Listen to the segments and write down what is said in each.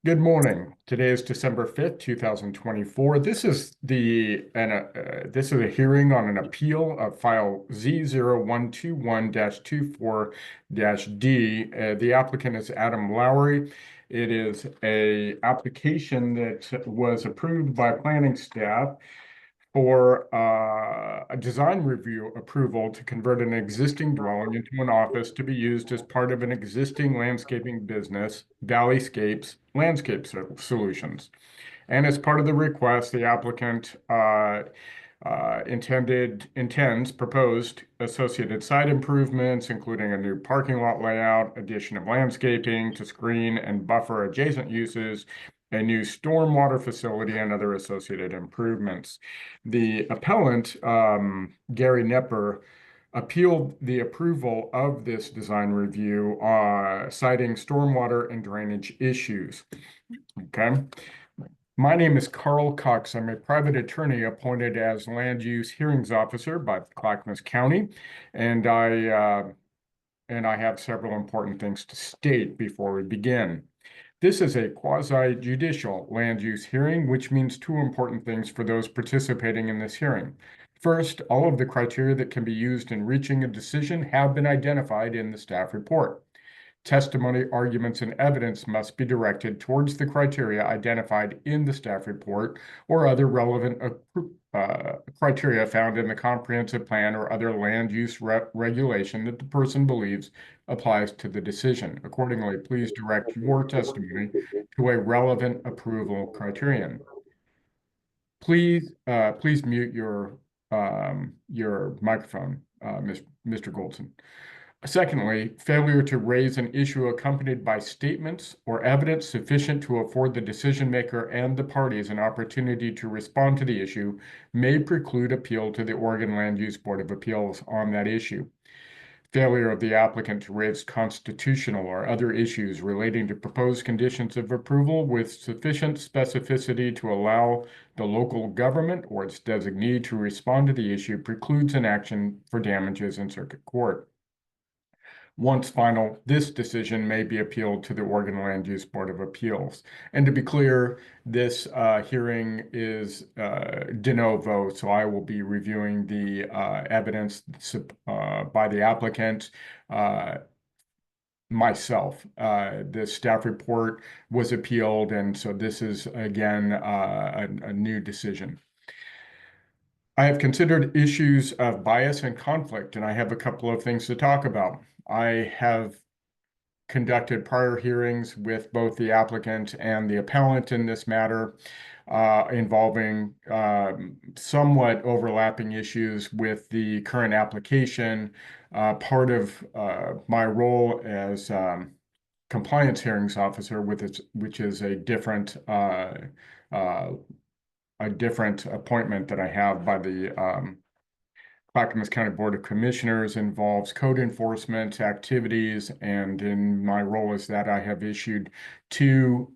Good morning. Today is December 5th, 2024. This is a hearing on an appeal of file Z0121-24-D. The applicant is Adam Lowry. It is a application that was approved by planning staff for a design review approval to convert an existing dwelling into an office to be used as part of an existing landscaping business, Valleyscapes Landscape Solutions. And as part of the request, the applicant intends proposed associated site improvements, including a new parking lot layout, addition of landscaping to screen and buffer adjacent uses, a new stormwater facility, and other associated improvements. The appellant, Gary Nepper, appealed the approval of this design review, citing stormwater and drainage issues. Okay. My name is Carl Cox. I'm a private attorney appointed as land use hearings officer by Clackamas County, and I have several important things to state before we begin. This is a quasi-judicial land use hearing, which means two important things for those participating in this hearing. First, all of the criteria that can be used in reaching a decision have been identified in the staff report. Testimony, arguments, and evidence must be directed towards the criteria identified in the staff report or other relevant criteria found in the comprehensive plan or other land use regulation that the person believes applies to the decision. Accordingly, please direct your testimony to a relevant approval criterion. Please mute your microphone, Mr. Goldson. Secondly, failure to raise an issue accompanied by statements or evidence sufficient to afford the decision maker and the parties an opportunity to respond to the issue may preclude appeal to the Oregon Land Use Board of Appeals on that issue. Failure of the applicant to raise constitutional or other issues relating to proposed conditions of approval with sufficient specificity to allow the local government or its designee to respond to the issue precludes an action for damages in circuit court. Once final, this decision may be appealed to the Oregon Land Use Board of Appeals. And to be clear, this hearing is de novo, so I will be reviewing the evidence by the applicant myself. The staff report was appealed, and so this is, again, a new decision. I have considered issues of bias and conflict, and I have a couple of things to talk about. I have conducted prior hearings with both the applicant and the appellant in this matter, involving somewhat overlapping issues with the current application. Part of my role as compliance hearings officer, which is a different appointment that I have by the Clackamas County Board of Commissioners, involves code enforcement activities, and in my role as that, I have issued two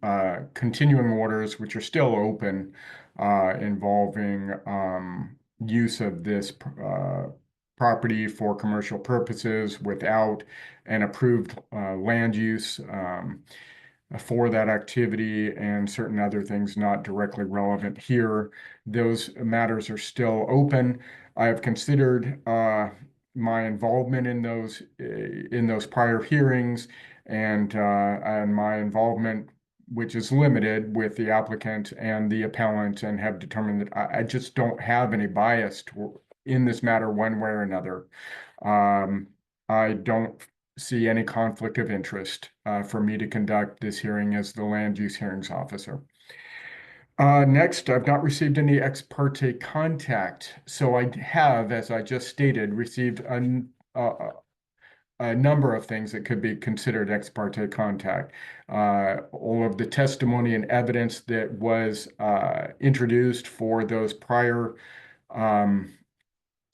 continuing orders, which are still open, involving use of this property for commercial purposes without an approved land use for that activity, and certain other things not directly relevant here. Those matters are still open. I have considered my involvement in those prior hearings, and my involvement, which is limited, with the applicant and the appellant, and have determined that I just don't have any bias in this matter one way or another. I don't see any conflict of interest for me to conduct this hearing as the land use hearings officer. Next, I've not received any ex parte contact. So I have, as I just stated, received a number of things that could be considered ex parte contact. All of the testimony and evidence that was introduced for those prior code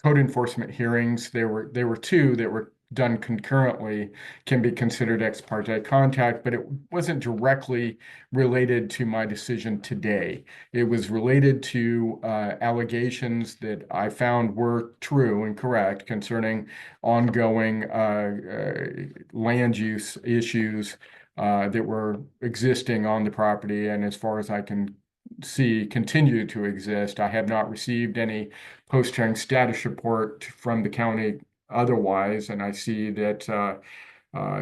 enforcement hearings, there were two that were done concurrently, can be considered ex parte contact, but it wasn't directly related to my decision today. It was related to allegations that I found were true and correct concerning ongoing land use issues that were existing on the property, and as far as I can see, continue to exist. I have not received any post-hearing status report from the county otherwise, and I see that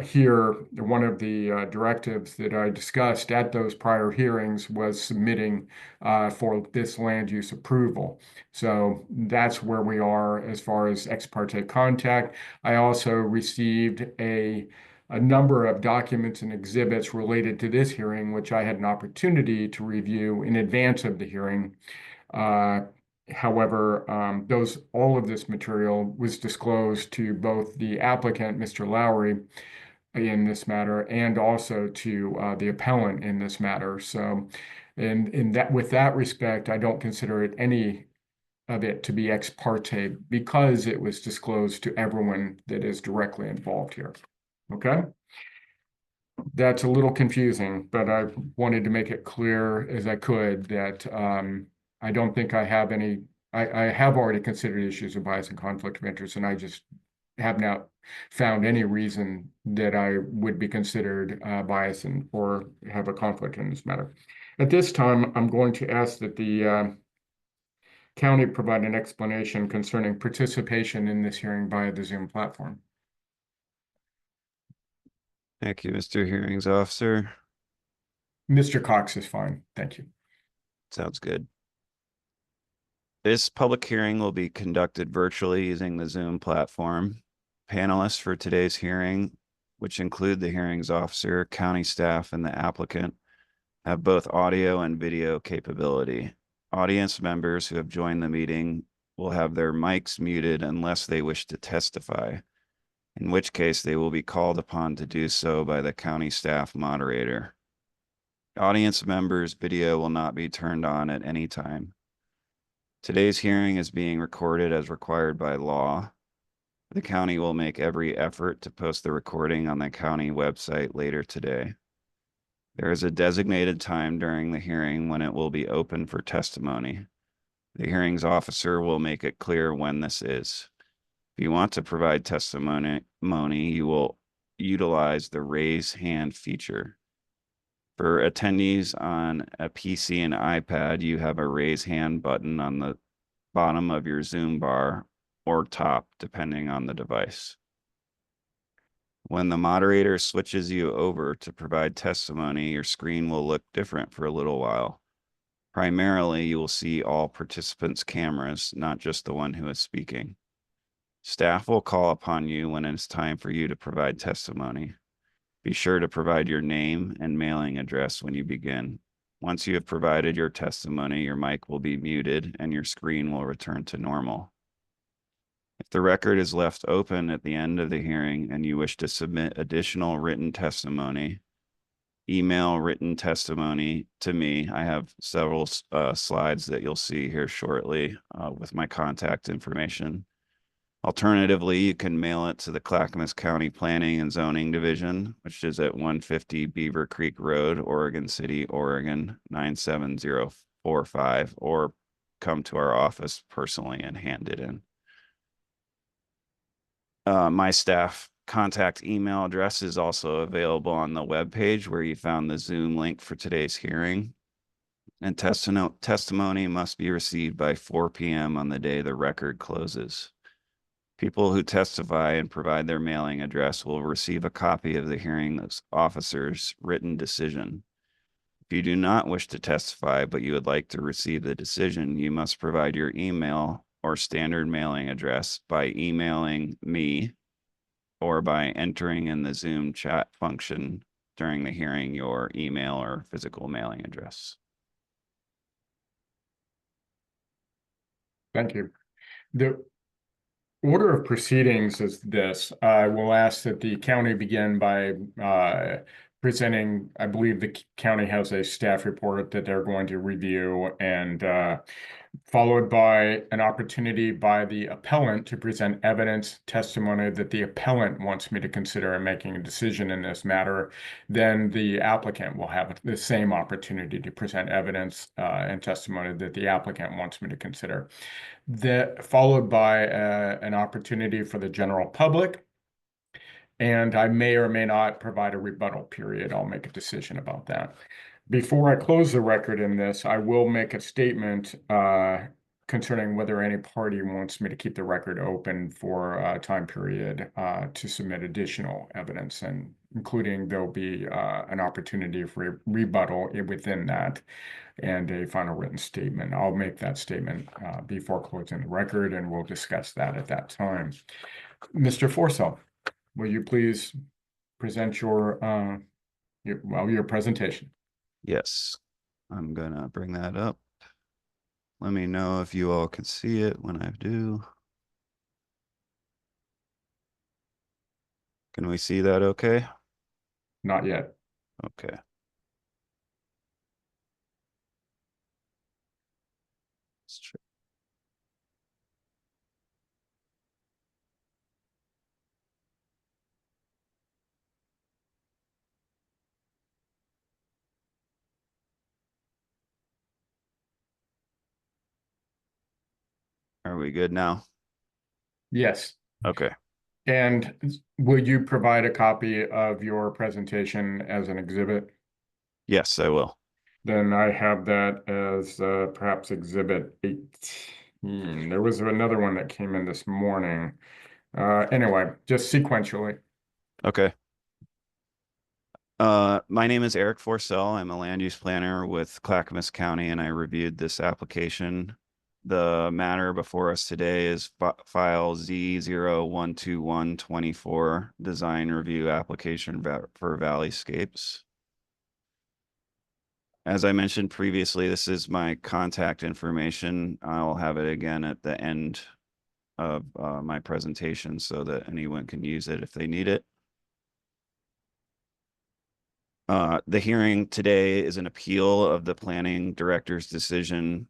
here, one of the directives that I discussed at those prior hearings was submitting for this land use approval. So that's where we are as far as ex parte contact. I also received a number of documents and exhibits related to this hearing, which I had an opportunity to review in advance of the hearing. Uh, However, all of this material was disclosed to both the applicant, Mr. Lowry, in this matter, and also to the appellant in this matter. So, in that, with that respect, I don't consider it any of it to be ex parte because it was disclosed to everyone that is directly involved here. Okay? That's a little confusing, but I wanted to make it clear as I could that I don't think I have any. I have already considered issues of bias and conflict of interest, and I just have not found any reason that I would be considered biased and or have a conflict in this matter. At this time, I'm going to ask that the county provide an explanation concerning participation in this hearing via the Zoom platform. Thank you, Mr. Hearings Officer. Mr. Cox is fine. Thank you. Sounds good. This public hearing will be conducted virtually using the Zoom platform. Panelists for today's hearing, which include the hearings officer, county staff, and the applicant, have both audio and video capability. Audience members who have joined the meeting will have their mics muted unless they wish to testify, in which case they will be called upon to do so by the county staff moderator. Audience members' video will not be turned on at any time. Today's hearing is being recorded as required by law. The county will make every effort to post the recording on the county website later today. There is a designated time during the hearing when it will be open for testimony. The hearings officer will make it clear when this is. If you want to provide testimony, you will utilize the raise hand feature. For attendees on a PC and iPad, you have a raise hand button on the bottom of your Zoom bar or top, depending on the device. When the moderator switches you over to provide testimony, your screen will look different for a little while. Primarily, you will see all participants' cameras, not just the one who is speaking. Staff will call upon you when it's time for you to provide testimony. Be sure to provide your name and mailing address when you begin. Once you have provided your testimony, your mic will be muted and your screen will return to normal. If the record is left open at the end of the hearing and you wish to submit additional written testimony, email written testimony to me. I have several slides that you'll see here shortly with my contact information. Alternatively, you can mail it to the Clackamas County Planning and Zoning Division, which is at 150 Beaver Creek Road, Oregon City, Oregon 97045, or come to our office personally and hand it in. My staff contact email address is also available on the webpage where you found the Zoom link for today's hearing. And testimony must be received by 4 p.m. on the day the record closes. People who testify and provide their mailing address will receive a copy of the hearing officer's written decision. If you do not wish to testify, but you would like to receive the decision, you must provide your email or standard mailing address by emailing me or by entering in the Zoom chat function during the hearing your email or physical mailing address. Thank you. The order of proceedings is this. I will ask that the county begin by presenting, I believe the county has a staff report that they're going to review, and followed by an opportunity by the appellant to present evidence, testimony that the appellant wants me to consider in making a decision in this matter. Then the applicant will have the same opportunity to present evidence and testimony that the applicant wants me to consider. That followed by an opportunity for the general public And I may or may not provide a rebuttal period. I'll make a decision about that. Before I close the record in this, I will make a statement concerning whether any party wants me to keep the record open for a time period to submit additional evidence, and including there'll be an opportunity for rebuttal within that and a final written statement. I'll make that statement before closing the record, and we'll discuss that at that time. Mr. Forcell, will you please present your presentation? Yes, I'm gonna bring that up. Let me know if you all can see it when I do. Can we see that okay? Not yet. Okay. Let's try. Are we good now? Yes. Okay. And will you provide a copy of your presentation as an exhibit? Yes, I will. Then I have that as perhaps exhibit 18. There was another one that came in this morning. Anyway, just sequentially. Okay. My name is Eric Forcell. I'm a land use planner with Clackamas County, and I reviewed this application. The matter before us today is file Z0121-24 design review application for Valleyscapes. As I mentioned previously, this is my contact information. I'll have it again at the end of my presentation so that anyone can use it if they need it. The hearing today is an appeal of the planning director's decision,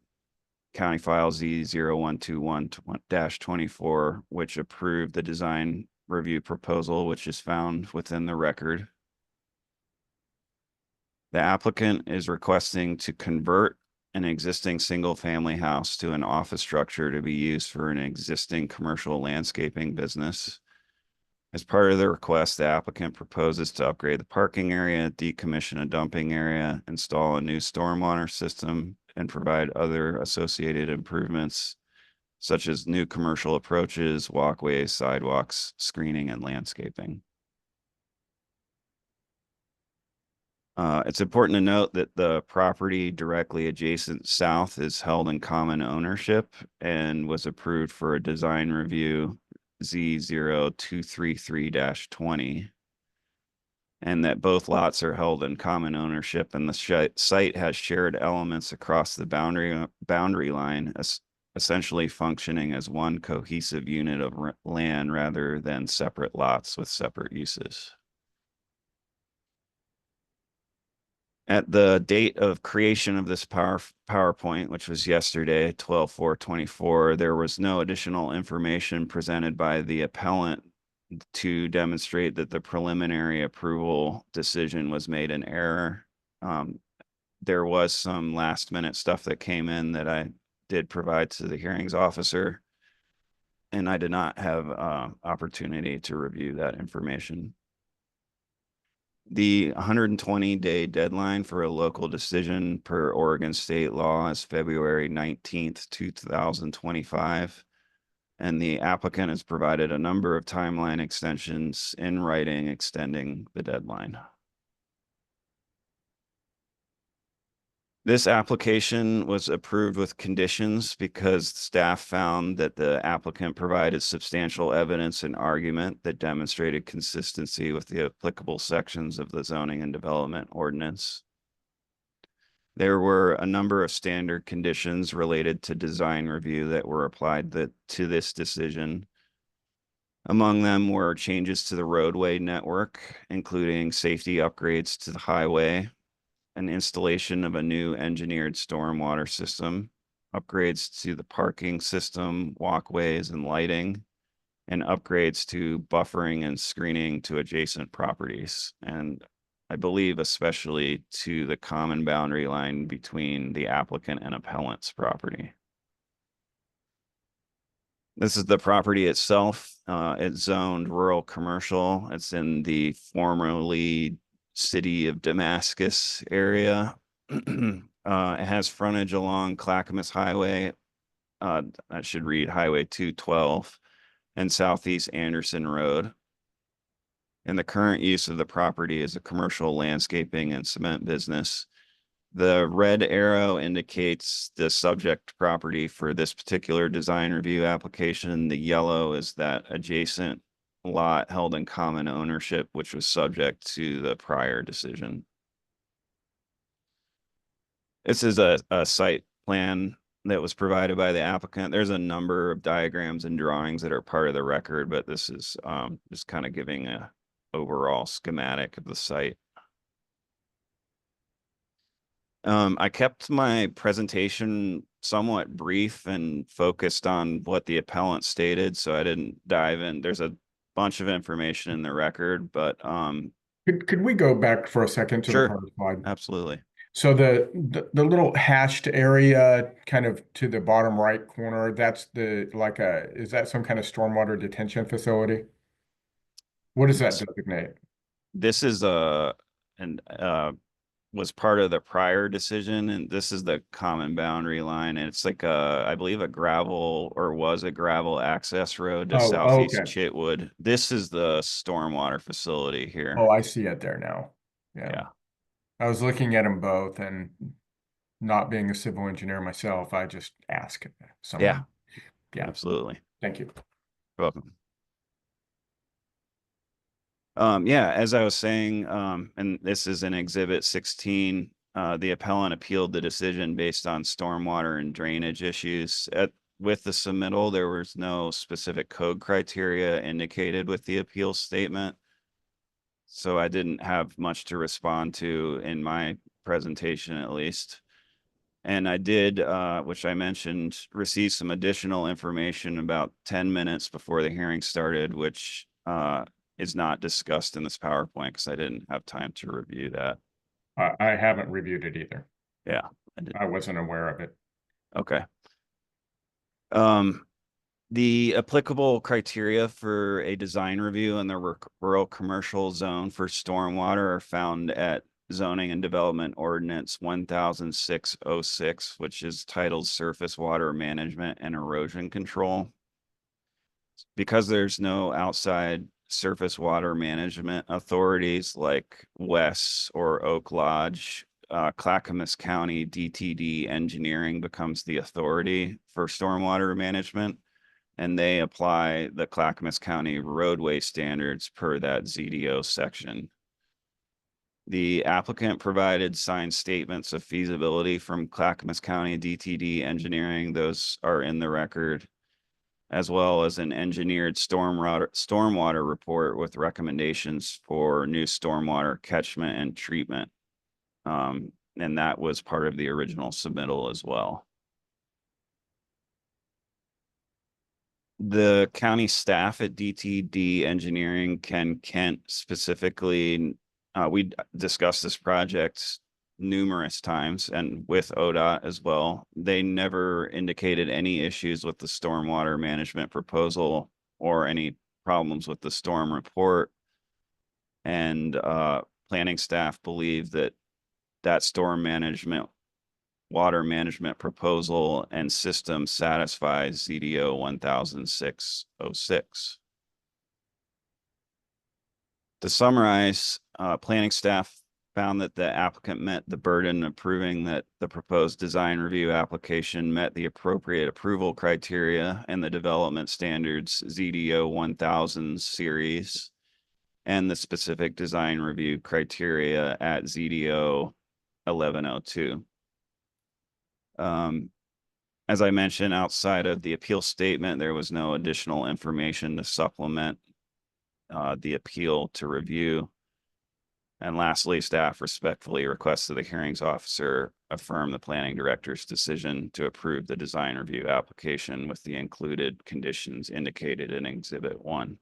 County File Z0121-24, which approved the design review proposal, which is found within the record. The applicant is requesting to convert an existing single-family house to an office structure to be used for an existing commercial landscaping business. As part of the request, the applicant proposes to upgrade the parking area, decommission a dumping area, install a new stormwater system, and provide other associated improvements, such as new commercial approaches, walkways, sidewalks, screening, and landscaping. It's important to note that the property directly adjacent south is held in common ownership and was approved for a design review Z0233-20, and that both lots are held in common ownership, and the site has shared elements across the boundary line, essentially functioning as one cohesive unit of land rather than separate lots with separate uses. At the date of creation of this PowerPoint, which was yesterday, 12/4/24, there was no additional information presented by the appellant to demonstrate that the preliminary approval decision was made in error. There was some last minute stuff that came in that I did provide to the hearings officer, and I did not have opportunity to review that information. The 120-day deadline for a local decision per Oregon state law is February 19th, 2025. And the applicant has provided a number of timeline extensions in writing extending the deadline. This application was approved with conditions because staff found that the applicant provided substantial evidence and argument that demonstrated consistency with the applicable sections of the zoning and development ordinance. There were a number of standard conditions related to design review that were applied to this decision. Among them were changes to the roadway network, including safety upgrades to the highway, an installation of a new engineered stormwater system, upgrades to the parking system, walkways, and lighting, and upgrades to buffering and screening to adjacent properties. And I believe especially to the common boundary line between the applicant and appellant's property. This is the property itself. It's zoned rural commercial. It's in the formerly city of Damascus area. It has frontage along Clackamas Highway. That should read Highway 212 and Southeast Anderson Road. And the current use of the property is a commercial landscaping and cement business. The red arrow indicates the subject property for this particular design review application. The yellow is that adjacent lot held in common ownership, which was subject to the prior decision. This is a site plan that was provided by the applicant. There's a number of diagrams and drawings that are part of the record, but this is just kind of giving a overall schematic of the site. I kept my presentation somewhat brief and focused on what the appellant stated, so I didn't dive in. There's a bunch of information in the record, but Could we go back for a second to the sure, prior slide? absolutely. So the little hashed area kind of to the bottom right corner, that's the like a is that some kind of stormwater detention facility? What does that This designate? this is a and was part of the prior decision, and this is the common boundary line. And it's like I believe a gravel or was a gravel access road to Oh, southeast okay. Chitwood. This is the stormwater facility Oh, here. I see it there now. Yeah. Yeah. I was looking at them both and not being a civil engineer myself, I just ask Yeah, someone. Yeah. absolutely. Thank you. You're welcome. Yeah, as I was saying, and this is in Exhibit 16, the appellant appealed the decision based on stormwater and drainage issues. With the submittal, there was no specific code criteria indicated with the appeal statement. So I didn't have much to respond to in my presentation, at least. And I did, which I mentioned, receive some additional information about 10 minutes before the hearing started, which is not discussed in this PowerPoint because I didn't have time to review that. I haven't reviewed it either. Yeah, I did. I wasn't aware of it. Okay. Um, the applicable criteria for a design review in the rural commercial zone for stormwater are found at Zoning and Development Ordinance 10606, which is titled Surface Water Management and Erosion Control. Because there's no outside surface water management authorities like Wes or Oak Lodge, Clackamas County DTD Engineering becomes the authority for stormwater management, and they apply the Clackamas County roadway standards per that ZDO section. The applicant provided signed statements of feasibility from Clackamas County DTD Engineering. Those are in the record, as well as an engineered stormwater report with recommendations for new stormwater catchment and treatment. And that was part of the original submittal as well. The county staff at DTD Engineering, Ken Kent specifically, we discussed this project numerous times and with ODOT as well. They never indicated any issues with the stormwater management proposal or any problems with the storm report. And planning staff believe that storm management, water management proposal and system satisfies ZDO 10606. To summarize, planning staff found that the applicant met the burden of proving that the proposed design review application met the appropriate approval criteria and the development standards ZDO 1000 series and the specific design review criteria at ZDO 1102. As I mentioned, outside of the appeal statement, there was no additional information to supplement the appeal to review. And lastly, staff respectfully requests that the hearings officer affirm the planning director's decision to approve the design review application with the included conditions indicated in Exhibit 1.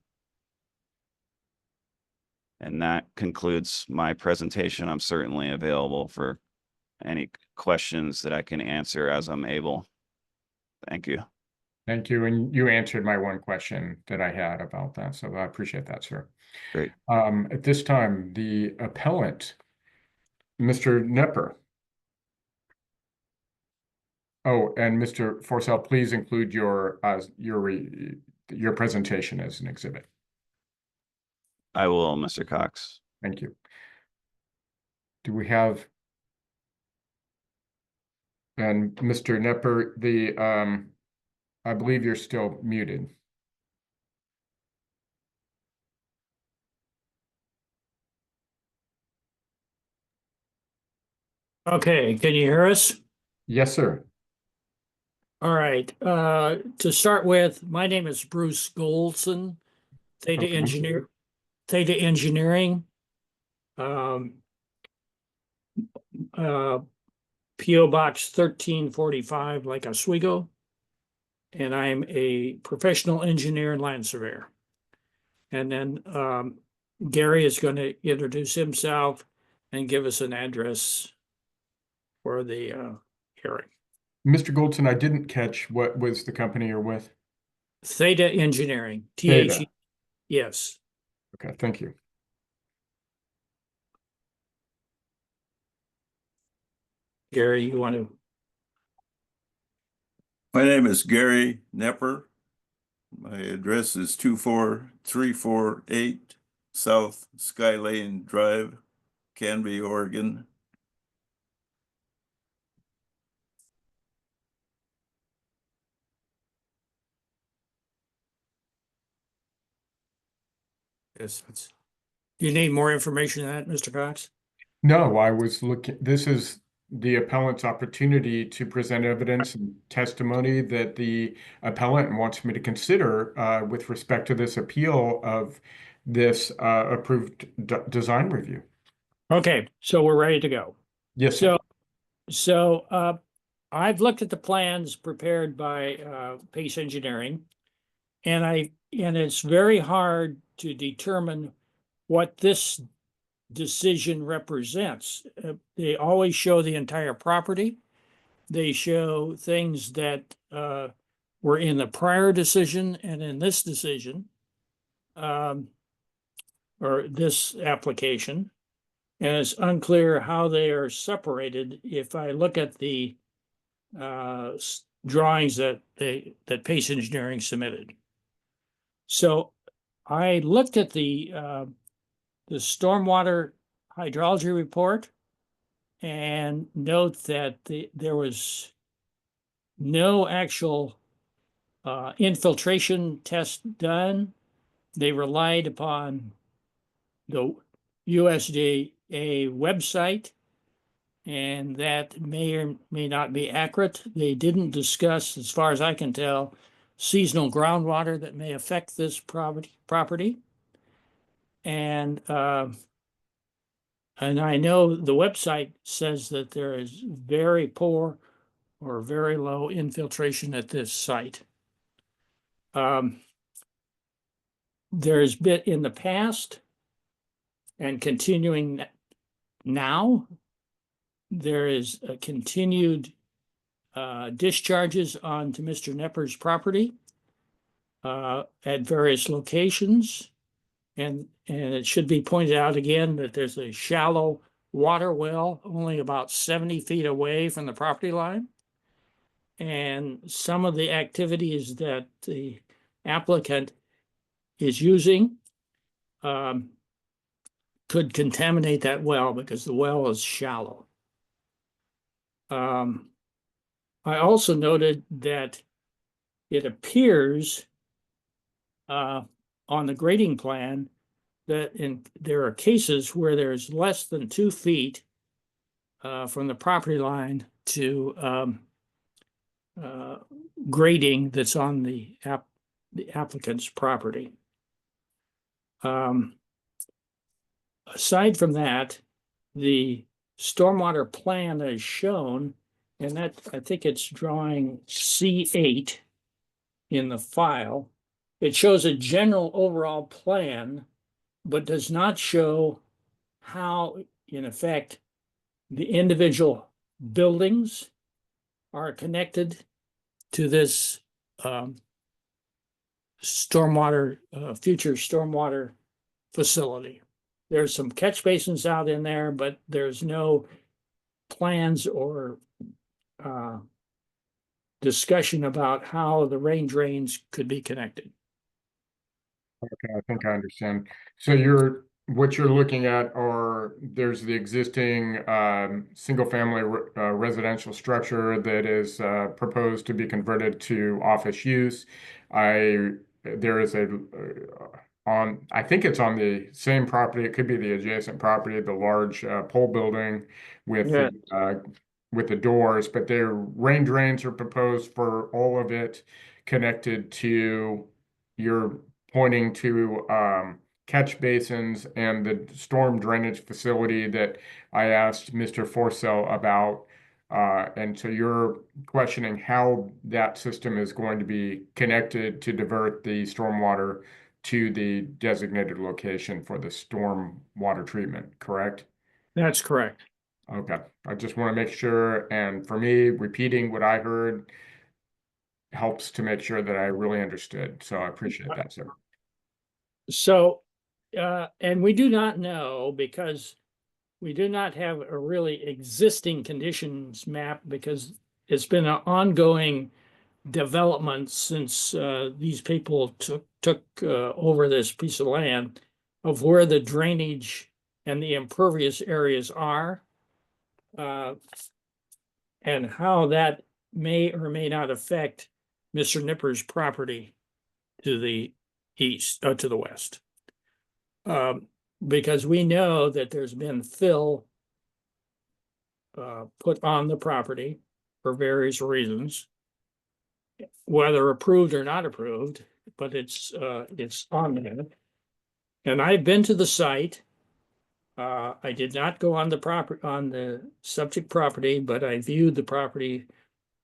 And that concludes my presentation. I'm certainly available for any questions that I can answer as I'm able. Thank you. Thank you. And you answered my one question that I had about that. So I appreciate that, sir. Great. At this time, the appellant, Mr. Nepper. Oh, and Mr. Forcell, please include your presentation as an exhibit. I will, Mr. Cox. Thank you. Do we have, and Mr. Nepper, I believe you're still muted. Okay, can you hear us? Yes, sir. All right. To start with, my name is Bruce Goldson, Theta Okay. Engineer, Theta Engineering. Um, PO Box 1345, like Oswego. And I'm a professional engineer and land surveyor. And then Gary is going to introduce himself and give us an address for the hearing. Mr. Goldson, I didn't catch what was the company you're with. Theta Engineering, Theta. THE, yes. Okay, thank you. Gary, you want to? My name is Gary Nepper. My address is 24348 South Sky Lane Drive, Canby, Oregon. Yes. You need more information on that, Mr. Cox? No, I was looking, this is the appellant's opportunity to present evidence and testimony that the appellant wants me to consider with respect to this appeal of this approved design review. Okay, so we're ready to go. Yes, sir. So I've looked at the plans prepared by Pace Engineering, and it's very hard to determine what this decision represents. They always show the entire property. They show things that were in the prior decision and in this decision, or this application. And it's unclear how they are separated. If I look at the drawings that Pace Engineering submitted. So I looked at the stormwater hydrology report and note that there was no actual infiltration test done. They relied upon the USDA website, and that may or may not be accurate. They didn't discuss, as far as I can tell, seasonal groundwater that may affect this property. And I know the website says that there is very poor or very low infiltration at this site. There's been in the past and continuing now, there is a continued discharges onto Mr. Nepper's property at various locations. And it should be pointed out again that there's a shallow water well only about 70 feet away from the property line. And some of the activities that the applicant is using could contaminate that well because the well is shallow. I also noted that it appears on the grading plan that there are cases where there's less than 2 feet from the property line to grading that's on the applicant's property. Aside from that, the stormwater plan is shown, and that I think it's drawing C8 in the file. It shows a general overall plan, but does not show how, in effect, the individual buildings are connected to this stormwater, future stormwater facility. There's some catch basins out in there, but there's no plans or discussion about how the rain drains could be connected. Okay, I think I understand. So what you're looking at are, there's the existing single family residential structure that is proposed to be converted to office use. There is I think it's on the same property, it could be the adjacent property, the large pole building with Yeah. with the doors, but their rain drains are proposed for all of it connected to your pointing to catch basins and the storm drainage facility that I asked Mr. Forcell about. And so you're questioning how that system is going to be connected to divert the stormwater to the designated location for the storm water treatment, correct? That's correct. Okay, I just want to make sure, and for me, repeating what I heard helps to make sure that I really understood. So I appreciate that, sir. So, and we do not know because we do not have a really existing conditions map because it's been an ongoing development since these people took over this piece of land of where the drainage and the impervious areas are, and how that may or may not affect Mr. Nipper's property to the east, to the west. Because we know that there's been fill put on the property for various reasons, whether approved or not approved, but it's on there. And I've been to the site. I did not go on the subject property, but I viewed the property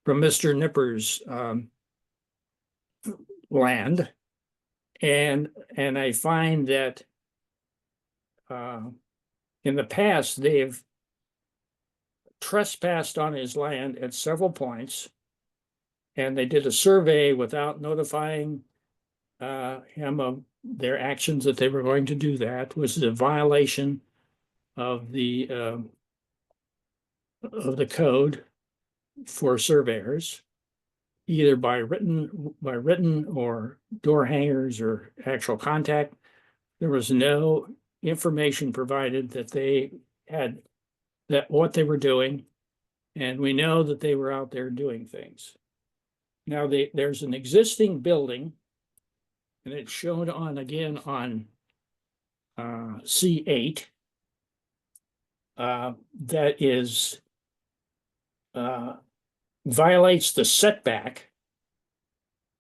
from Mr. Nipper's land. And I find that in the past, they've trespassed on his land at several points. And they did a survey without notifying him of their actions that they were going to do that, was a violation of the code for surveyors, either by written or door hangers or actual contact. There was no information provided that they had that what they were doing, and we know that they were out there doing things. Now there's an existing building, and it's shown on again on C8 that is violates the setback,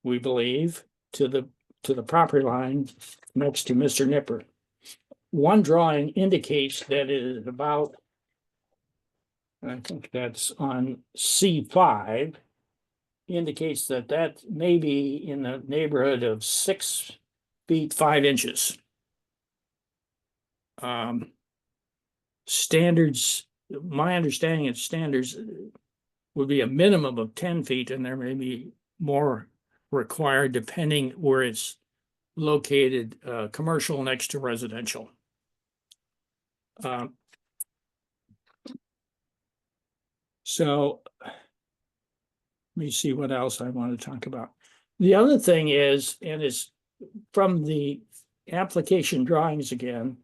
we believe, to the property line next to Mr. Nipper. One drawing indicates that it is about, I think that's on C5, indicates that that may be in the neighborhood of 6 feet 5 inches. Standards, my understanding of standards would be a minimum of 10 feet, and there may be more required depending where it's located, commercial next to residential. So let me see what else I want to talk about. The other thing is, and it's from the application drawings again,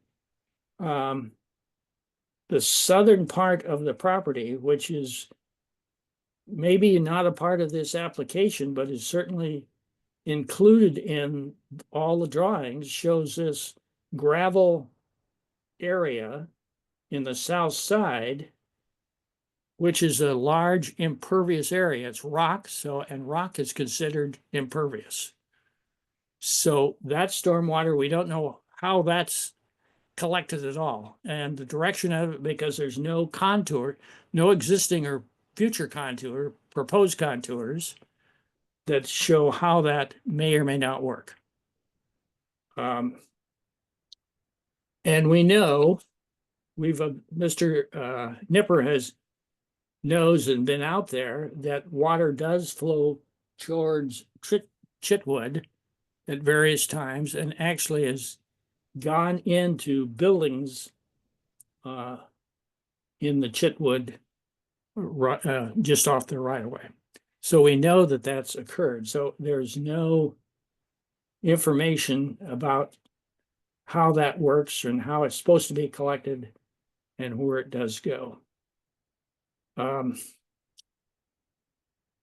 the southern part of the property, which is maybe not a part of this application, but is certainly included in all the drawings, shows this gravel area in the south side, which is a large impervious area. It's rock, and rock is considered impervious. So that stormwater, we don't know how that's collected at all, and the direction of it, because there's no contour, no existing or future contour, proposed contours that show how that may or may not work. And we know Mr. Nipper knows and been out there that water does flow towards Chitwood at various times and actually has gone into buildings in the Chitwood just off the right of way. So we know that that's occurred. So there's no information about how that works and how it's supposed to be collected and where it does go.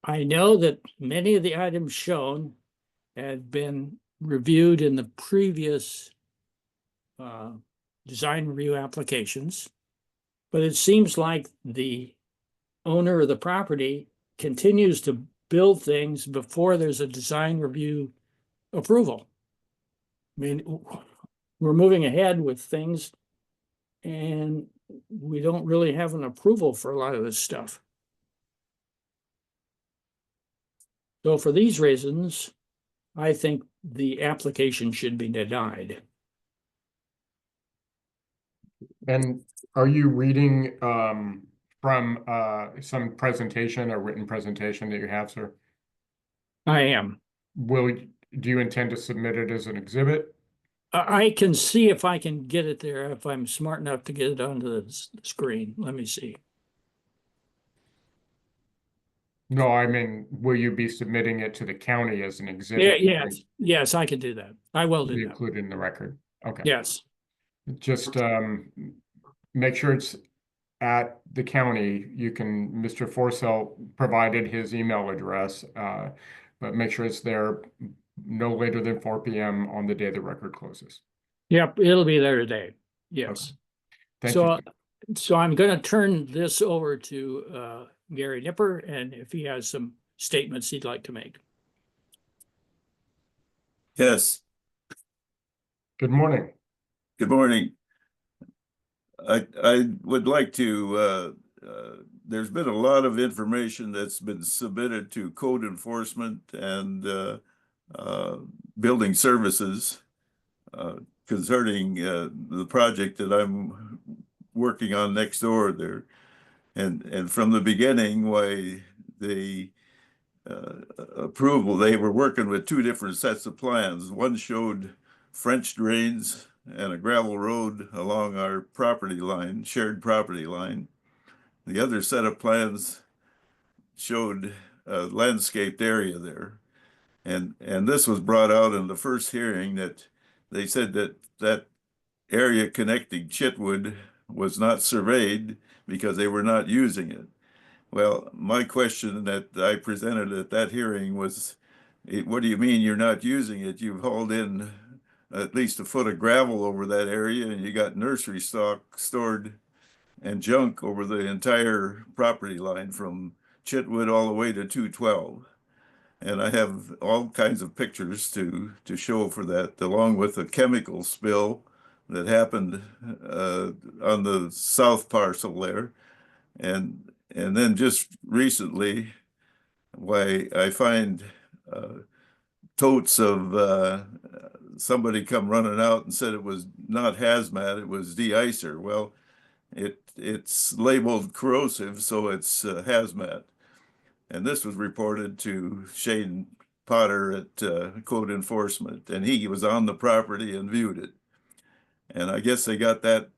I know that many of the items shown had been reviewed in the previous design review applications, but it seems like the owner of the property continues to build things before there's a design review approval. I mean, we're moving ahead with things and we don't really have an approval for a lot of this stuff. So for these reasons, I think the application should be denied. And are you reading from some presentation or written presentation that you have, sir? I am. Do you intend to submit it as an exhibit? I can see if I can get it there, if I'm smart enough to get it onto the screen. Let me see. No, I mean, will you be submitting it to the county as an Yeah, exhibit? yes, I can do that. I will Be do that. included in the record. Okay. Yes, Just make sure it's at the county. You can, Mr. Forcell provided his email address, but make sure it's there no later than 4 p.m. on the day the record closes. yep, it'll be there today. Yes. Thank So, you. so I'm going to turn this over to Gary Nipper, and if he has some statements he'd like to make. Yes, Good morning. good morning. I would like to, there's been a lot of information that's been submitted to code enforcement and building services concerning the project that I'm working on next door there. And from the beginning, why the approval, they were working with two different sets of plans. One showed French drains and a gravel road along our property line, shared property line. The other set of plans showed a landscaped area there. And this was brought out in the first hearing that they said that that area connecting Chitwood was not surveyed because they were not using it. Well, my question that I presented at that hearing was, what do you mean you're not using it? You've hauled in at least a foot of gravel over that area and you got nursery stock stored and junk over the entire property line from Chitwood all the way to 212. And I have all kinds of pictures to show for that, along with a chemical spill that happened on the south parcel there. And then just recently, why I find totes of somebody come running out and said it was not hazmat, it was de-icer. Well, it's labeled corrosive, so it's hazmat. And this was reported to Shane Potter at Code Enforcement, and he was on the property and viewed it. And I guess they got that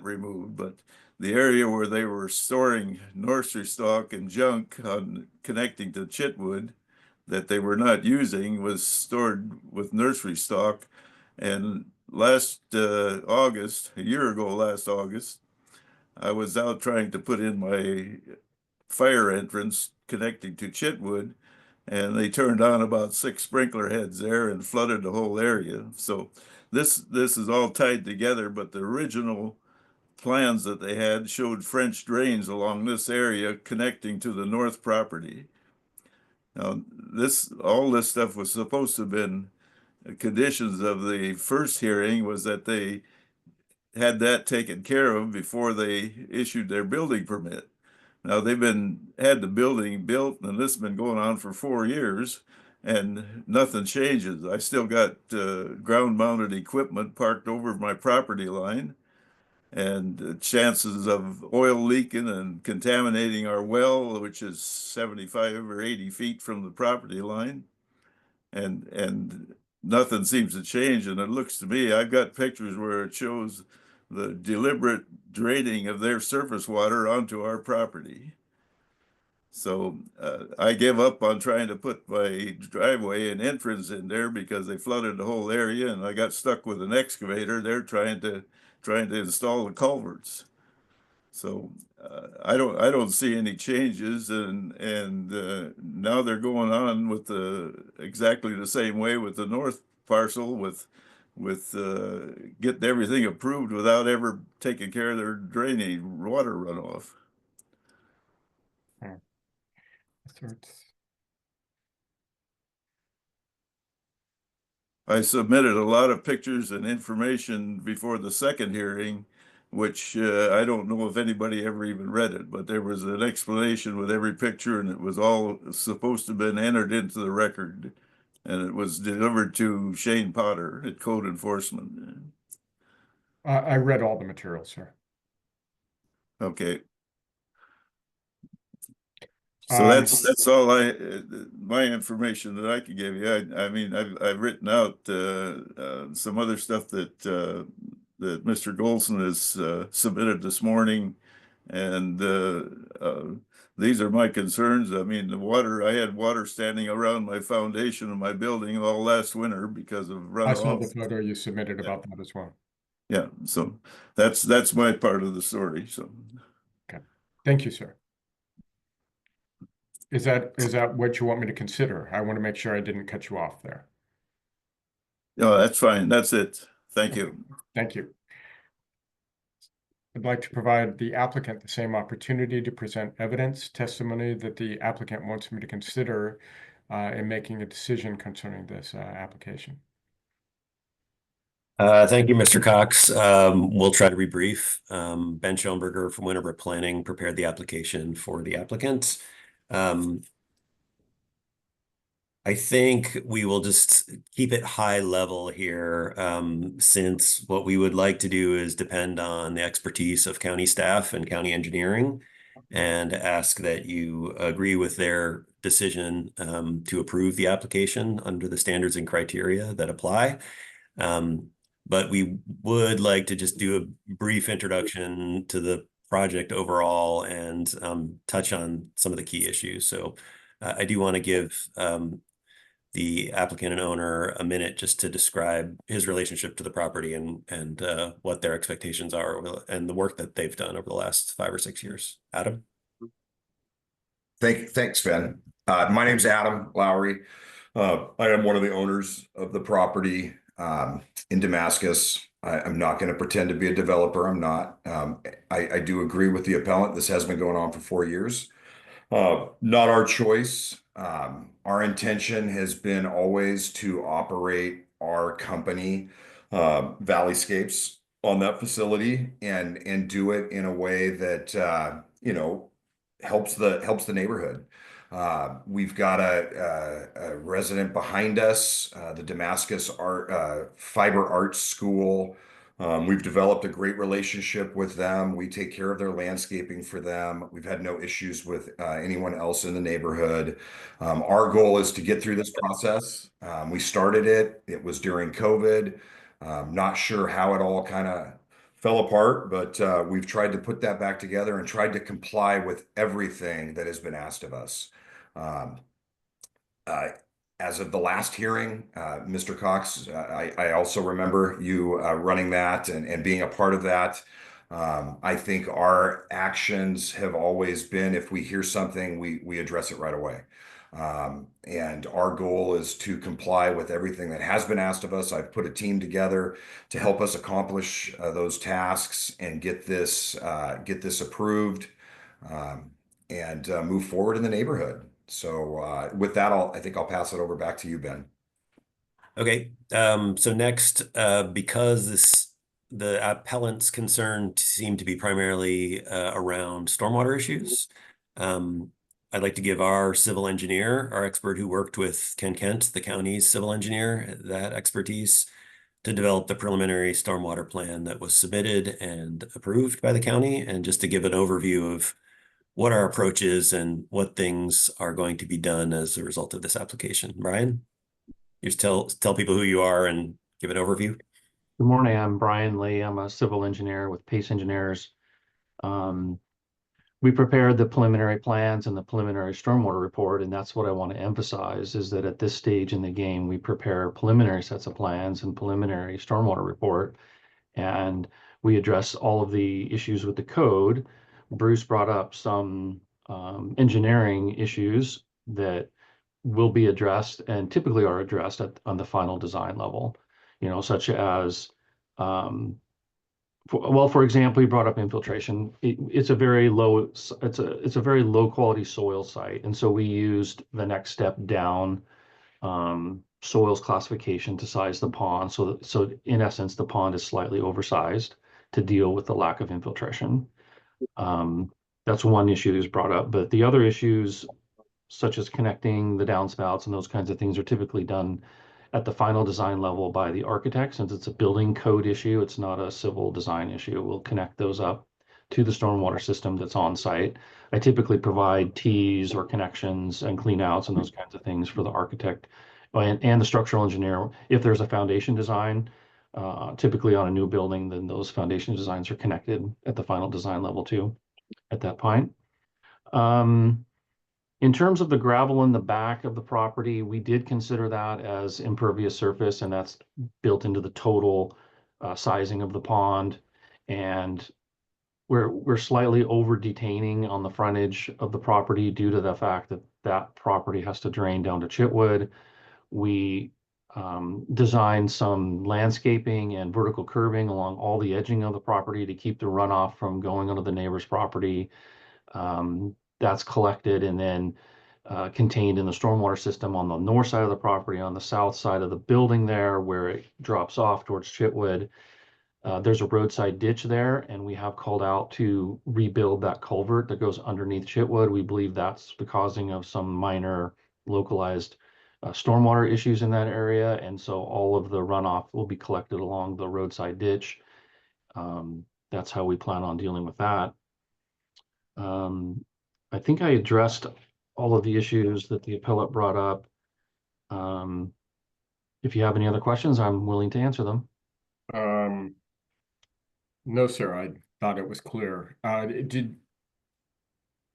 removed, but the area where they were storing nursery stock and junk on connecting to Chitwood that they were not using was stored with nursery stock. And last August, a year ago, last August, I was out trying to put in my fire entrance connecting to Chitwood, and they turned on about 6 sprinkler heads there and flooded the whole area. So this is all tied together, but the original plans that they had showed French drains along this area connecting to the north property. Now, all this stuff was supposed to have been conditions of the first hearing, was that they had that taken care of before they issued their building permit. Now they've had the building built, and this has been going on for 4 years, and nothing changes. I still got ground-mounted equipment parked over my property line, and chances of oil leaking and contaminating our well, which is 75 or 80 feet from the property line. and nothing seems to change. And it looks to me, I've got pictures where it shows the deliberate draining of their surface water onto our property. So I gave up on trying to put my driveway and entrance in there because they flooded the whole area, and I got stuck with an excavator. They're trying to install the culverts. So I don't see any changes, and now they're going on with exactly the same way with the north parcel with getting everything approved without ever taking care of their drainage water runoff. So it's, I submitted a lot of pictures and information before the second hearing, which I don't know if anybody ever even read it, but there was an explanation with every picture, and it was all supposed to have been entered into the record. And it was delivered to Shane Potter at Code Enforcement. I read all the material, sir. Okay. So that's all my information that I can give you. I mean, I've written out some other stuff that that Mr. Golson has submitted this morning, and these are my concerns. I mean, the water, I had water standing around my foundation of my building all last winter because of runoff. I saw the photo you submitted about that as well. Yeah, so that's my part of the story. So, okay, thank you, sir. Is that what you want me to consider? I want to make sure I didn't cut you off there. No, that's fine. That's it. Thank you. Thank you. I'd like to provide the applicant the same opportunity to present evidence, testimony that the applicant wants me to consider in making a decision concerning this application. Thank you, Mr. Cox. We'll try to be brief. Ben Schoenberger from Winterbrook Planning prepared the application for the applicant. I think we will just keep it high level here, since what we would like to do is depend on the expertise of county staff and county engineering, and ask that you agree with their decision to approve the application under the standards and criteria that apply. But we would like to just do a brief introduction to the project overall and touch on some of the key issues. So I do want to give the applicant and owner a minute just to describe his relationship to the property and what their expectations are and the work that they've done over the last 5 or 6 years. Adam? Thanks, Ben. My name's Adam Lowry. I am one of the owners of the property in Damascus. I'm not going to pretend to be a developer. I'm not. I do agree with the appellant. This has been going on for 4 years. Not our choice. Our intention has been always to operate our company, Valleyscapes, on that facility and do it in a way that helps the neighborhood. We've got a resident behind us, the Damascus Fiber Arts School. We've developed a great relationship with them. We take care of their landscaping for them. We've had no issues with anyone else in the neighborhood. Our goal is to get through this process. We started it. It was during COVID. Not sure how it all kind of fell apart, but we've tried to put that back together and tried to comply with everything that has been asked of us. As of the last hearing, Mr. Cox, I also remember you running that and being a part of that. I think our actions have always been, if we hear something, we address it right away. And our goal is to comply with everything that has been asked of us. I've put a team together to help us accomplish those tasks and get this approved and move forward in the neighborhood. So with that, I think I'll pass it over back to you, Ben. Okay. So next, because the appellant's concern seemed to be primarily around stormwater issues, I'd like to give our civil engineer, our expert who worked with Ken Kent, the county's civil engineer, that expertise to develop the preliminary stormwater plan that was submitted and approved by the county, and just to give an overview of what our approach is and what things are going to be done as a result of this application. Brian? you just tell people who you are and give an overview. Good morning, I'm Brian Lee. I'm a civil engineer with Pace Engineers. We prepared the preliminary plans and the preliminary stormwater report, and that's what I want to emphasize is that at this stage in the game, we prepare preliminary sets of plans and preliminary stormwater report, and we address all of the issues with the code. Bruce brought up some engineering issues that will be addressed and typically are addressed on the final design level, such as for example, you brought up infiltration. It's a very low quality soil site, and so we used the next step down soils classification to size the pond. So in essence, the pond is slightly oversized to deal with the lack of infiltration. That's one issue that was brought up, but the other issues, such as connecting the downspouts and those kinds of things, are typically done at the final design level by the architect. Since it's a building code issue, it's not a civil design issue. We'll connect those up to the stormwater system that's on site. I typically provide tees or connections and clean outs and those kinds of things for the architect and the structural engineer. If there's a foundation design, typically on a new building, then those foundation designs are connected at the final design level too at that point. In terms of the gravel in the back of the property, we did consider that as impervious surface, and that's built into the total sizing of the pond. And we're slightly over detaining on the frontage of the property due to the fact that that property has to drain down to Chitwood. We designed some landscaping and vertical curving along all the edging of the property to keep the runoff from going onto the neighbor's property. That's collected and then contained in the stormwater system on the north side of the property. On the south side of the building there, where it drops off towards Chitwood, there's a roadside ditch there, and we have called out to rebuild that culvert that goes underneath Chitwood. We believe that's the causing of some minor localized stormwater issues in that area, and so all of the runoff will be collected along the roadside ditch. That's how we plan on dealing with that. I think I addressed all of the issues that the appellate brought up. If you have any other questions, I'm willing to answer them. No, sir, I thought it was clear.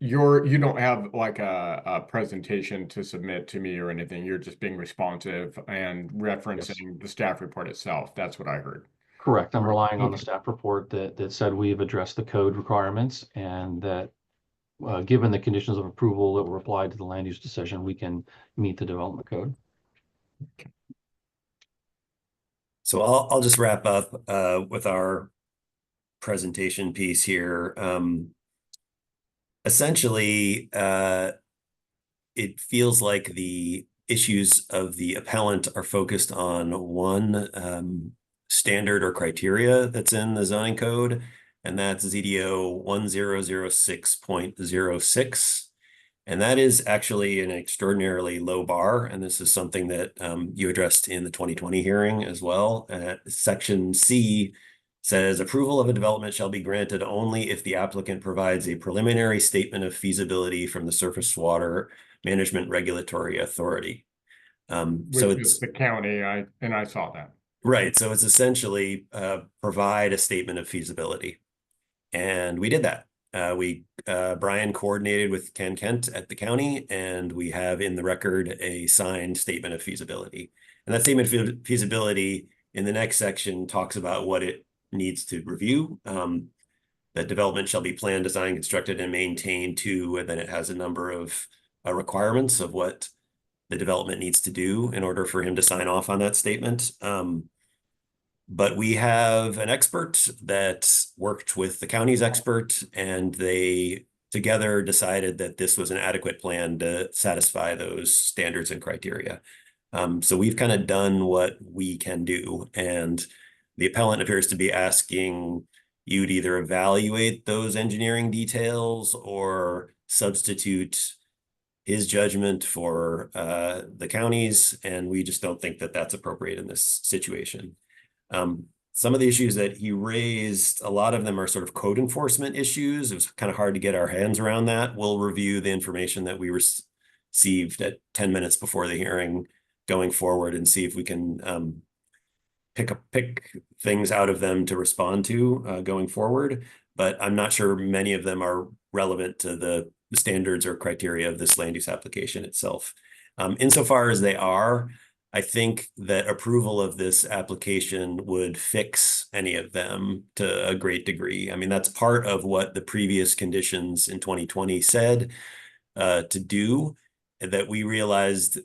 You don't have like a presentation to submit to me or anything. You're just being responsive and referencing the staff report itself. That's what I heard. Correct. I'm relying on the Okay. staff report that said we've addressed the code requirements and that given the conditions of approval that were applied to the land use decision, we can meet the development code. So I'll just wrap up with our presentation piece here. Essentially, it feels like the issues of the appellant are focused on one standard or criteria that's in the zoning code, and that's ZDO 1006.06. And that is actually an extraordinarily low bar. And this is something that you addressed in the 2020 hearing as well. Section C says approval of a development shall be granted only if the applicant provides a preliminary statement of feasibility from the Surface Water Management Regulatory Authority. Which so is the county, I saw that. Right. So it's essentially provide a statement of feasibility. And we did that. Brian coordinated with Ken Kent at the county, and we have in the record a signed statement of feasibility. And that statement of feasibility in the next section talks about what it needs to review. That development shall be planned, designed, constructed, and maintained to, and then it has a number of requirements of what the development needs to do in order for him to sign off on that statement. But we have an expert that worked with the county's expert, and they together decided that this was an adequate plan to satisfy those standards and criteria. So we've kind of done what we can do, and the appellant appears to be asking you to either evaluate those engineering details or substitute his judgment for the county's, and we just don't think that that's appropriate in this situation. Some of the issues that he raised, a lot of them are sort of code enforcement issues. It was kind of hard to get our hands around that. We'll review the information that we received at 10 minutes before the hearing going forward and see if we can pick things out of them to respond to going forward. But I'm not sure many of them are relevant to the standards or criteria of this land use application itself. Insofar as they are, I think that approval of this application would fix any of them to a great degree. I mean, that's part of what the previous conditions in 2020 said to do, that we realized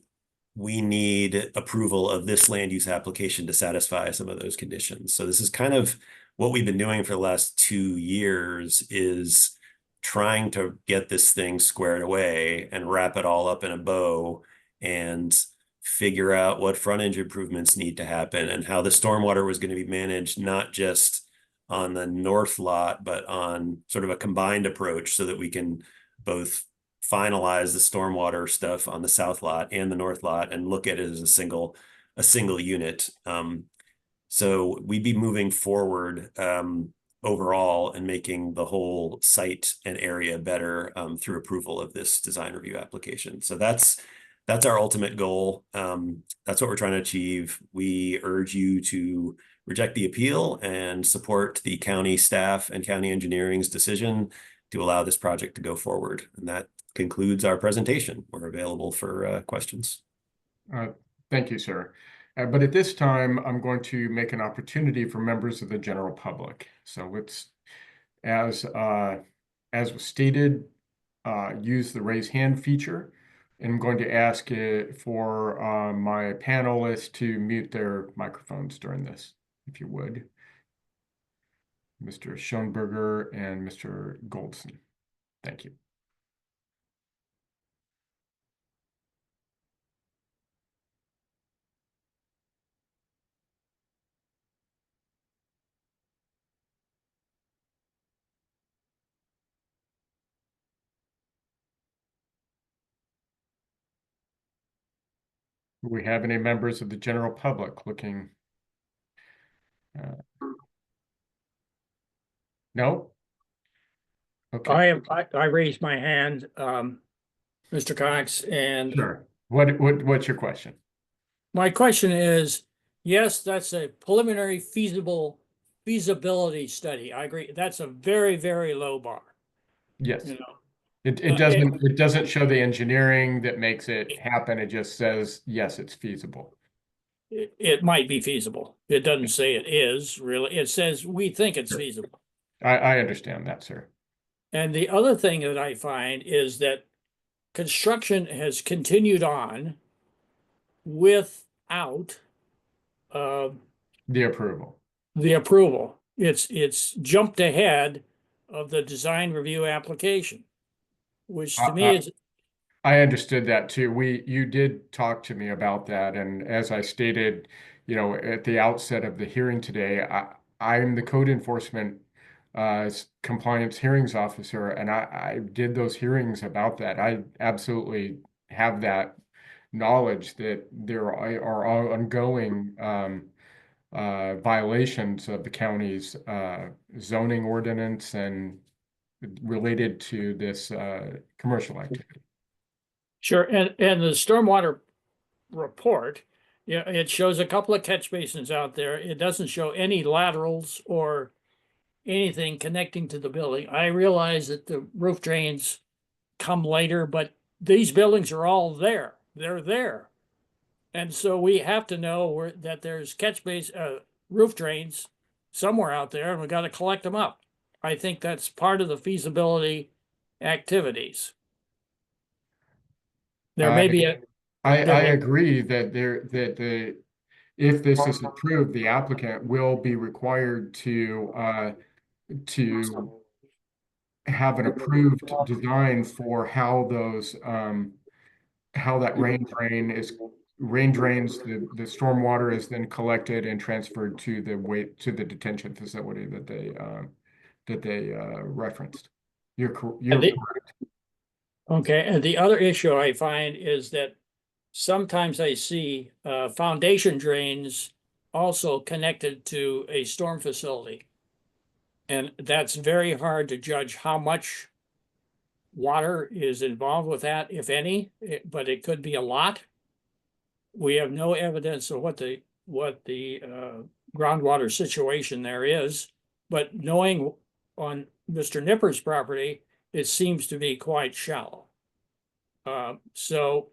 we need approval of this land use application to satisfy some of those conditions. So this is kind of what we've been doing for the last 2 years, is trying to get this thing squared away and wrap it all up in a bow and figure out what frontage improvements need to happen and how the stormwater was going to be managed, not just on the north lot, but on sort of a combined approach so that we can both finalize the stormwater stuff on the south lot and the north lot and look at it as a single unit. So we'd be moving forward overall and making the whole site and area better through approval of this design review application. So that's our ultimate goal. That's what we're trying to achieve. We urge you to reject the appeal and support the county staff and county engineering's decision to allow this project to go forward. And that concludes our presentation. We're available for questions. Thank you, sir. But at this time, I'm going to make an opportunity for members of the general public. So let's, as was stated, use the raise hand feature. And I'm going to ask it for my panelists to mute their microphones during this, if you would. Mr. Schoenberger and Mr. Goldson. Thank you. Do we have any members of the general public looking? No? Okay. I raised my hand, Mr. Cox, and Sure. What's your question? my question is, yes, that's a preliminary feasibility study. I agree. That's a very, very low bar. Yes. You know, It doesn't show the engineering that makes it happen. It just says, yes, it's feasible. it might be feasible. It doesn't say it is really. It says we think it's feasible. I understand that, sir. And the other thing that I find is that construction has continued on without The approval. the approval. It's jumped ahead of the design review application, which to me is. I understood that too. You did talk to me about that, and as I stated, at the outset of the hearing today, I'm the code enforcement compliance hearings officer, and I did those hearings about that. I absolutely have that knowledge that there are ongoing violations of the county's zoning ordinance and related to this commercial activity. Sure, and the stormwater report, it shows a couple of catch basins out there. It doesn't show any laterals or anything connecting to the building. I realize that the roof drains come later, but these buildings are all there. They're there. And so we have to know that there's roof drains somewhere out there, and we got to collect them up. I think that's part of the feasibility activities. There may be I agree that if this is approved, the applicant will be required to have an approved design for how those how that rain drains, the stormwater is then collected and transferred to the detention facility that they referenced. You're correct. Okay, and the other issue I find is that sometimes I see foundation drains also connected to a storm facility. And that's very hard to judge how much water is involved with that, if any, but it could be a lot. we have no evidence of what the groundwater situation there is. But knowing on Mr. Nipper's property, it seems to be quite shallow. So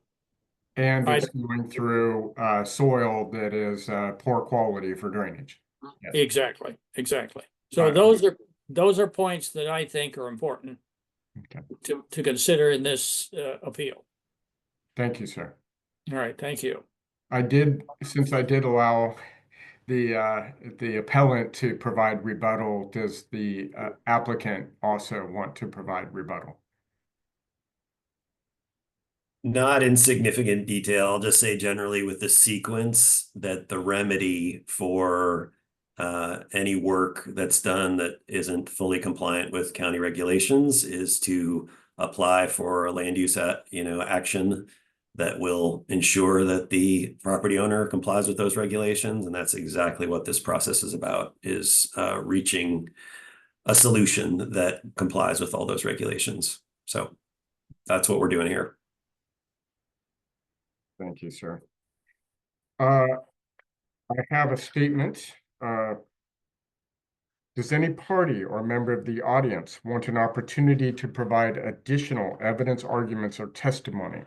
And I- it's going through soil that is poor quality for drainage. Yes. exactly. So Right. those are points that I think are important Okay. to consider in this appeal. Thank you, sir. All right, thank you. Since I did allow the appellant to provide rebuttal, does the applicant also want to provide rebuttal? Not in significant detail. I'll just say generally with the sequence that the remedy for any work that's done that isn't fully compliant with county regulations is to apply for a land use action that will ensure that the property owner complies with those regulations. And that's exactly what this process is about, is reaching a solution that complies with all those regulations. So that's what we're doing here. Thank you, sir. I have a statement. Does any party or member of the audience want an opportunity to provide additional evidence, arguments, or testimony?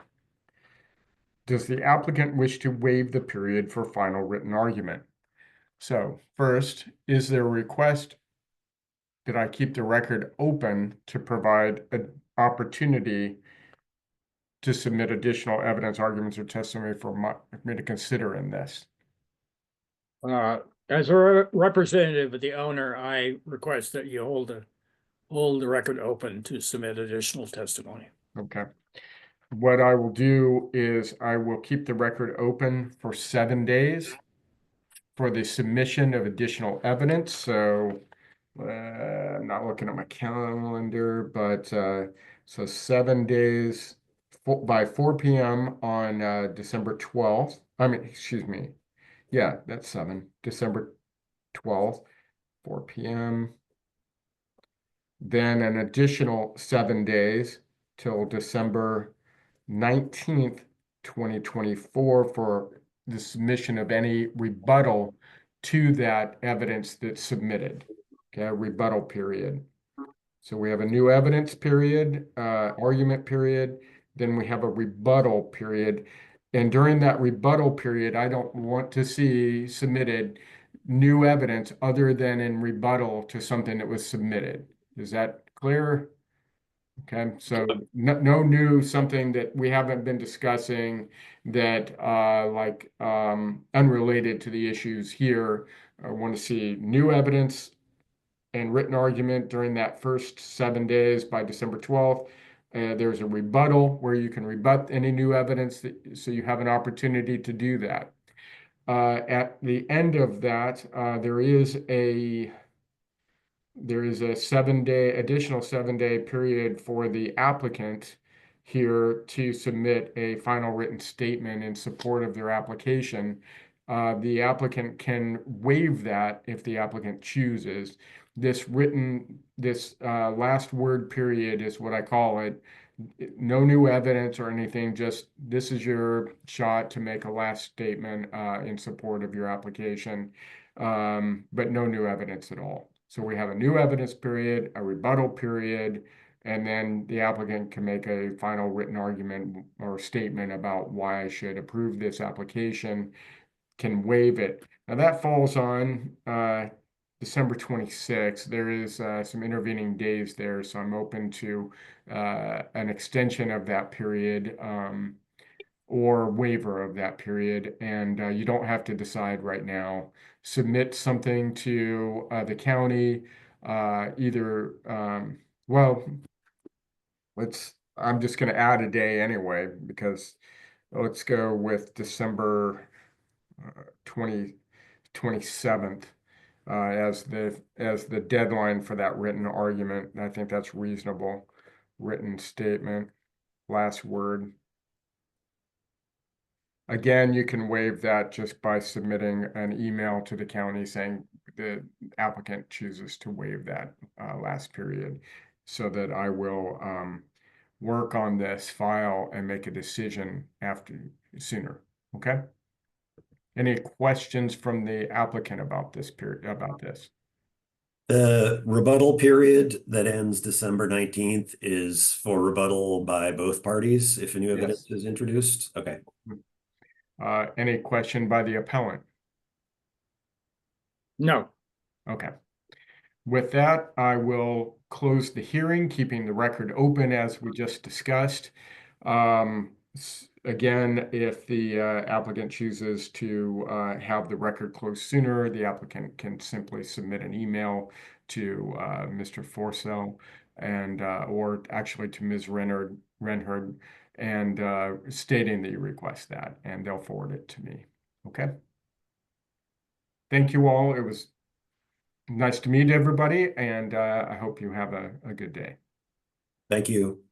Does the applicant wish to waive the period for final written argument? So first, is there a request that I keep the record open to provide an opportunity to submit additional evidence, arguments, or testimony for me to consider in this? As a representative of the owner, I request that you hold the record open to submit additional testimony. Okay. What I will do is I will keep the record open for 7 days for the submission of additional evidence. So I'm not looking at my calendar, but so 7 days by 4 p.m. on December 12th. Excuse me. Yeah, that's 7. December 12th, 4 p.m. Then an additional 7 days till December 19th, 2024 for the submission of any rebuttal to that evidence that's submitted. Okay, rebuttal period. So we have a new evidence period, argument period, then we have a rebuttal period. And during that rebuttal period, I don't want to see submitted new evidence other than in rebuttal to something that was submitted. Is that clear? Okay, so no new something that we haven't been discussing that unrelated to the issues here. I want to see new evidence and written argument during that first 7 days by December 12th. There's a rebuttal where you can rebut any new evidence so you have an opportunity to do that. At the end of that, there is a additional 7-day period for the applicant here to submit a final written statement in support of their application. The applicant can waive that if the applicant chooses. This last word period is what I call it. No new evidence or anything, just this is your shot to make a last statement in support of your application, but no new evidence at all. So we have a new evidence period, a rebuttal period, and then the applicant can make a final written argument or statement about why I should approve this application, can waive it. Now that falls on December 26th. There is some intervening days there, so I'm open to an extension of that period or waiver of that period. And you don't have to decide right now. Submit something to the county, either, I'm just going to add a day anyway, because let's go with December 27th as the deadline for that written argument. I think that's reasonable. Written statement, last word. Again, you can waive that just by submitting an email to the county saying the applicant chooses to waive that last period, so that I will work on this file and make a decision sooner. Okay? Any questions from the applicant about this period, about this? The rebuttal period that ends December 19th is for rebuttal by both parties if new evidence is introduced. Okay. Any question by the appellant? No. Okay. With that, I will close the hearing, keeping the record open as we just discussed. Again, if the applicant chooses to have the record closed sooner, the applicant can simply submit an email to Mr. Forcell and or actually to Ms. Renhard and stating that you request that, and they'll forward it to me. Okay. Thank you all. It was nice to meet everybody, and I hope you have a good day. Thank you.